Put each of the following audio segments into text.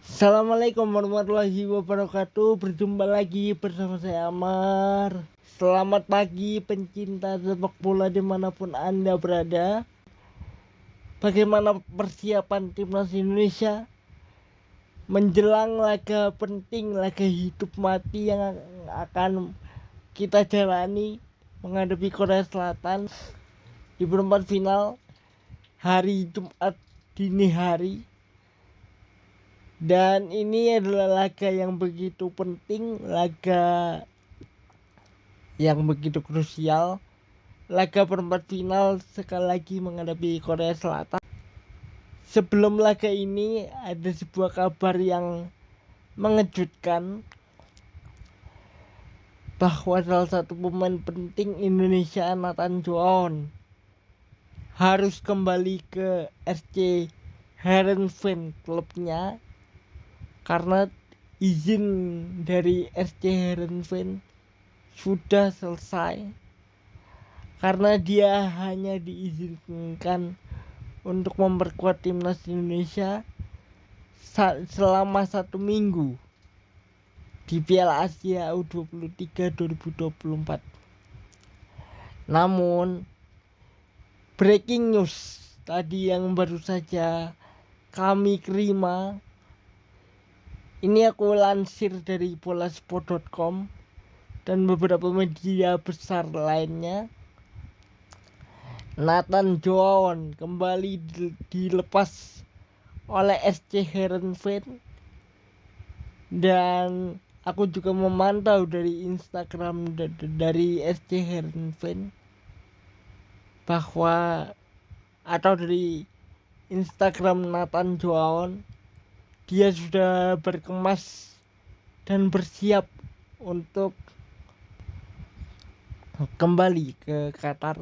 Assalamualaikum warahmatullahi wabarakatuh. Berjumpa lagi bersama saya Amar. Selamat pagi pencinta sepak bola dimanapun Anda berada. Bagaimana persiapan timnas Indonesia menjelang laga penting, laga hidup mati yang akan kita jalani menghadapi Korea Selatan di perempat final hari Jumat dini hari. Dan ini adalah laga yang begitu penting, laga yang begitu krusial, laga perempat final sekali lagi menghadapi Korea Selatan. Sebelum laga ini ada sebuah kabar yang mengejutkan bahwa salah satu pemain penting Indonesia, Nathan Joaon, harus kembali ke SC Heerenveen klubnya karena izin dari SC Heerenveen sudah selesai, karena dia hanya diizinkan untuk memperkuat timnas Indonesia selama 1 minggu di Piala Asia U23 2024. Namun breaking news tadi yang baru saja kami terima, ini aku lansir dari bolasport.com dan beberapa media besar lainnya. Nathan Joaon kembali dilepas oleh SC Heerenveen, dan aku juga memantau dari Instagram dari SC Heerenveen bahwa, atau dari Instagram Nathan Joaon, dia sudah berkemas dan bersiap untuk kembali ke Qatar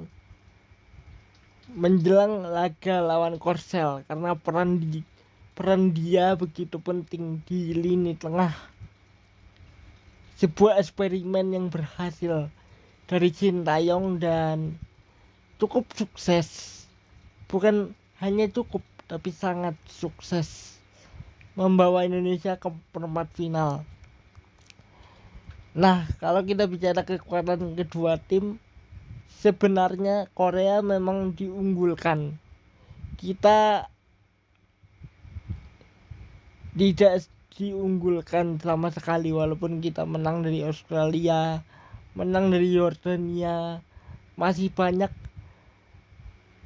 menjelang laga lawan Korsel, karena peran dia begitu penting di lini tengah. Sebuah eksperimen yang berhasil dari Sintayong dan cukup sukses, bukan hanya cukup tapi sangat sukses, membawa Indonesia ke perempat final. Nah, kalau kita bicara kekuatan kedua tim, sebenarnya Korea memang diunggulkan. Kita tidak diunggulkan sama sekali, walaupun kita menang dari Australia, menang dari Yordania. Masih banyak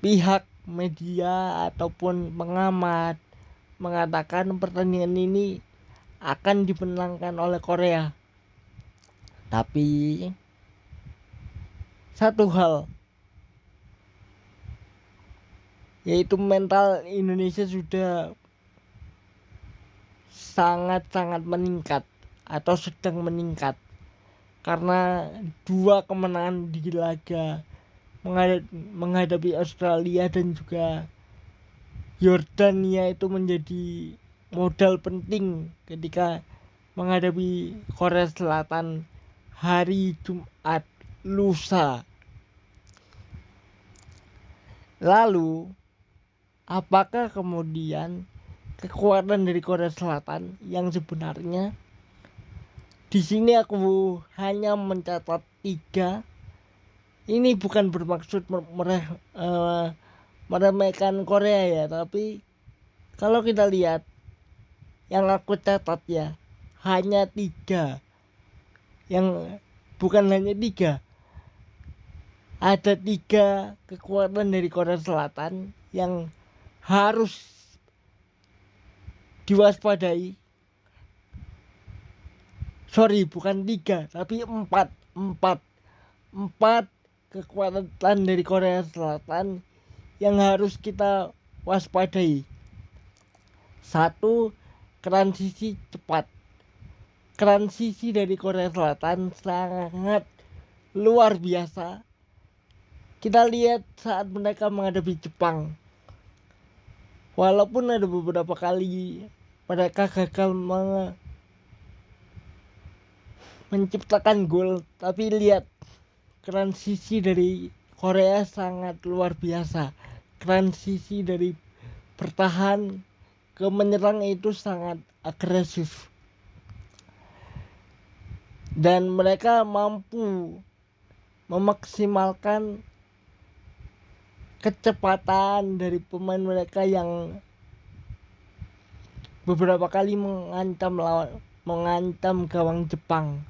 pihak media ataupun pengamat mengatakan pertandingan ini akan dimenangkan oleh Korea. Tapi satu hal, yaitu mental Indonesia sudah sangat-sangat meningkat atau sedang meningkat, karena 2 kemenangan di laga menghadapi Australia dan juga Yordania itu menjadi modal penting ketika menghadapi Korea Selatan hari Jumat lusa. Lalu apakah kemudian kekuatan dari Korea Selatan yang sebenarnya? Di sini aku hanya mencatat 3. Ini bukan bermaksud meremehkan Korea ya, tapi kalau kita lihat yang aku catat ya, hanya 3. Yang bukan hanya 3, ada 3 kekuatan dari Korea Selatan yang harus diwaspadai. Sorry, bukan 3 tapi 4 kekuatan dari Korea Selatan yang harus kita waspadai. 1, transisi cepat. Transisi dari Korea Selatan sangat luar biasa. Kita lihat saat mereka menghadapi Jepang, walaupun ada beberapa kali mereka gagal menciptakan gol, tapi lihat transisi dari Korea sangat luar biasa. Transisi dari bertahan menyerang itu sangat agresif, dan mereka mampu memaksimalkan kecepatan dari pemain mereka yang beberapa kali mengancam gawang Jepang.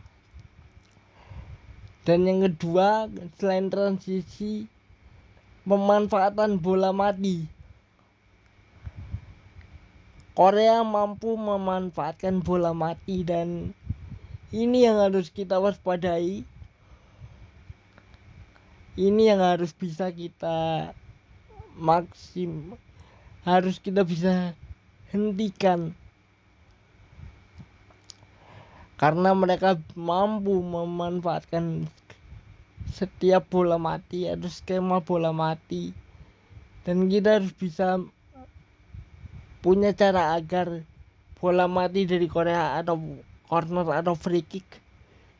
Dan yang kedua, selain transisi, pemanfaatan bola mati. Korea mampu memanfaatkan bola mati, dan ini yang harus kita waspadai. Ini yang harus bisa kita harus kita bisa hentikan, karena mereka mampu memanfaatkan setiap bola mati atau skema bola mati, dan kita harus bisa punya cara agar bola mati dari Korea atau corner atau free kick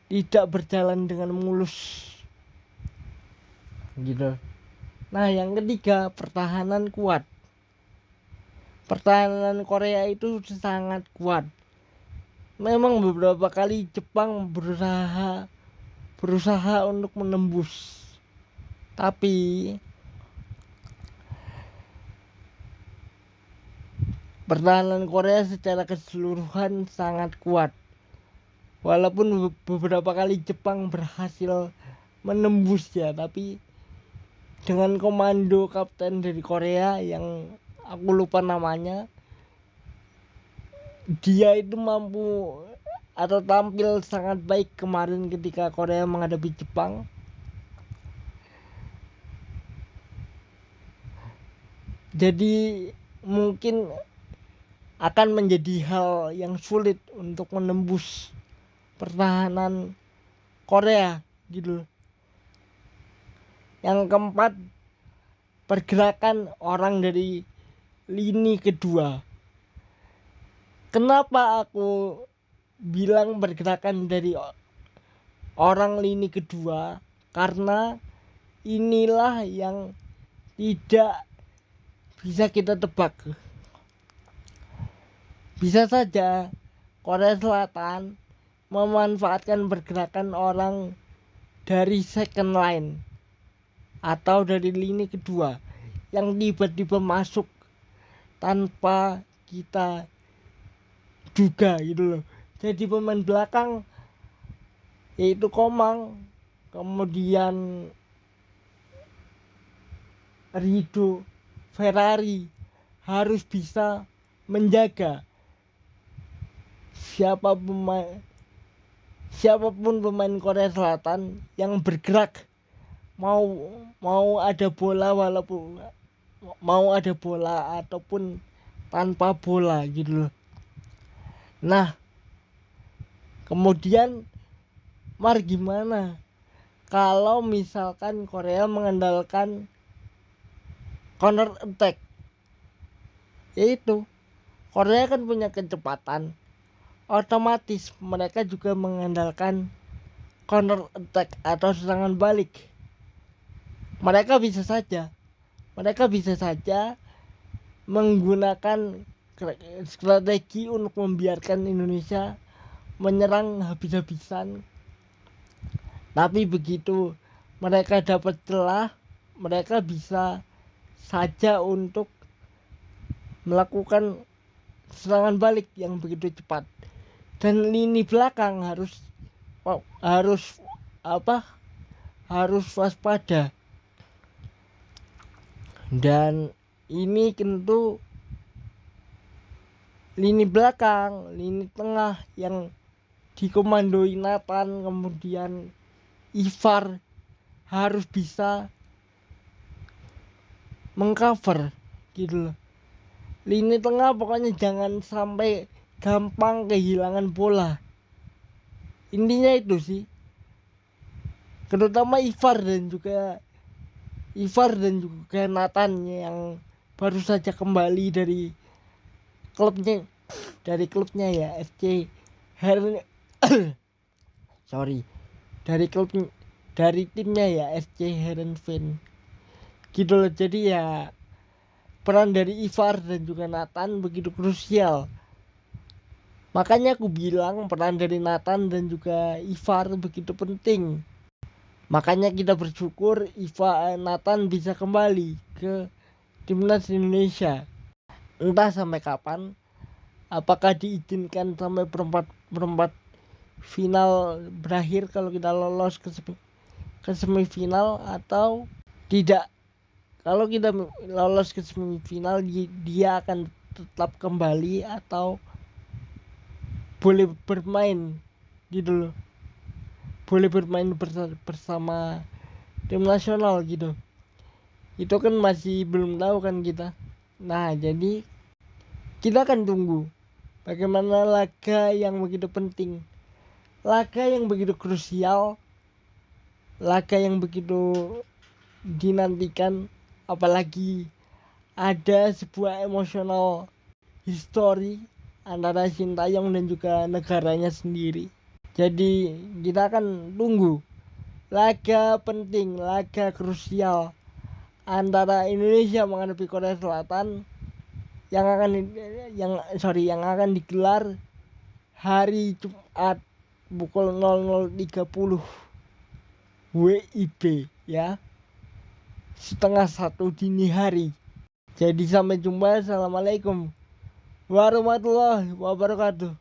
tidak berjalan dengan mulus gitu. Nah, yang ketiga, pertahanan kuat. Pertahanan Korea itu sangat kuat. Memang beberapa kali Jepang berusaha untuk menembus, tapi pertahanan Korea secara keseluruhan sangat kuat. Walaupun beberapa kali Jepang berhasil menembus ya, tapi dengan komando kapten dari Korea yang aku lupa namanya, dia itu mampu atau tampil sangat baik kemarin ketika Korea menghadapi Jepang. Jadi mungkin akan menjadi hal yang sulit untuk menembus pertahanan Korea gitu. Yang keempat, pergerakan orang dari lini kedua. Kenapa aku bilang pergerakan dari orang lini kedua? Karena inilah yang tidak bisa kita tebak. Bisa saja Korea Selatan memanfaatkan pergerakan orang dari second line atau dari lini kedua yang tiba-tiba masuk tanpa kita duga gitu loh. Jadi pemain belakang yaitu Komang, kemudian Rido, Ferrari harus bisa menjaga siapapun pemain Korea Selatan yang bergerak, mau ada bola ataupun tanpa bola gitu loh. Nah, kemudian gimana kalau misalkan Korea mengandalkan counter attack? Yaitu Korea kan punya kecepatan, otomatis mereka juga mengandalkan counter attack atau serangan balik. Mereka bisa saja menggunakan strategi untuk membiarkan Indonesia menyerang habis-habisan. Tapi begitu mereka dapat celah, mereka bisa saja untuk melakukan serangan balik yang begitu cepat. Dan lini belakang harus waspada. Dan ini tentu lini belakang, lini tengah yang dikomandoi Nathan, kemudian Ivar harus bisa mengcover gitu loh. Lini tengah pokoknya jangan sampai gampang kehilangan bola. Intinya itu sih. Terutama Ivar dan juga Nathan yang baru saja kembali dari klubnya ya, FC Heron dari timnya ya, FC Heerenveen gitu loh. Jadi ya peran dari Ivar dan juga Nathan begitu krusial. Makanya aku bilang peran dari Nathan dan juga Ivar begitu penting. Makanya kita bersyukur Nathan bisa kembali ke timnas Indonesia. Entah sampai kapan, apakah diizinkan sampai perempat final berakhir kalau kita lolos ke semifinal atau tidak. Kalau kita lolos ke semifinal, dia akan tetap kembali atau boleh bermain gitu loh, boleh bermain bersama tim nasional gitu. Itu kan masih belum tahu kan kita. Nah, jadi kita akan tunggu bagaimana laga yang begitu penting, laga yang begitu krusial, laga yang begitu dinantikan, apalagi ada sebuah emosional histori antara Sintayong dan juga negaranya sendiri. Jadi kita akan tunggu laga penting, laga krusial antara Indonesia menghadapi Korea Selatan yang akan digelar hari Jumat pukul 00.30 WIB ya, 12:30 dini hari. Jadi sampai jumpa. Assalamualaikum warahmatullahi wabarakatuh.